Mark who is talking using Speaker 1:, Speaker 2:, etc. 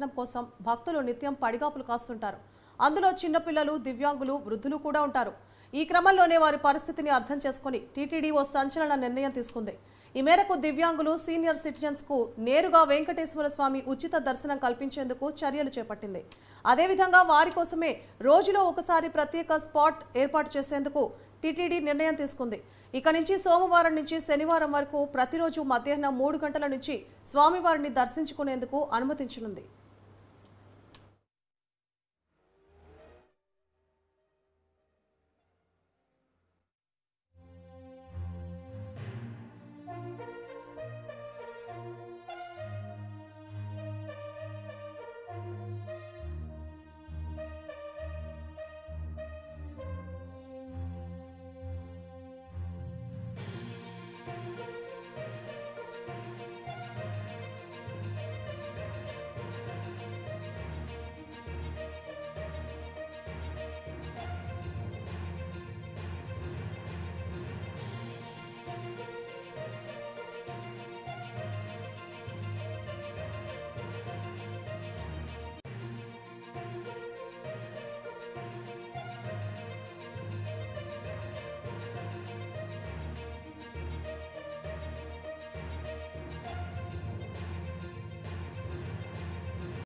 Speaker 1: దర్శనం కోసం భక్తులు నిత్యం పడిగాపులు కాస్తుంటారు. అందులో చిన్నపిల్లలు, దివ్యాంగులు, వృద్ధులు కూడా ఉంటారు. ఈ క్రమంలోనే వారి పరిస్థితిని అర్థం చేసుకుని టీటీడీ ఓ సంచలన నిర్ణయం తీసుకుంది. ఈ మేరకు దివ్యాంగులు, సీనియర్ సిటిజన్స్ కు నేరుగా వెంకటేశ్వర స్వామి ఉచిత దర్శనం కల్పించేందుకు చర్యలు చేపట్టింది. అదేవిధంగా వారి కోసమే రోజులో ఒకసారి ప్రత్యేక స్పాట్ ఏర్పాటు చేసేందుకు టీటీడీ నిర్ణయం తీసుకుంది. ఇక నుంచి సోమవారం నుంచి శనివారం వరకు ప్రతిరోజు మధ్యాహ్నం 3 గంటల నుంచి స్వామివారిని దర్శించుకునేందుకు అనుమతించనుంది.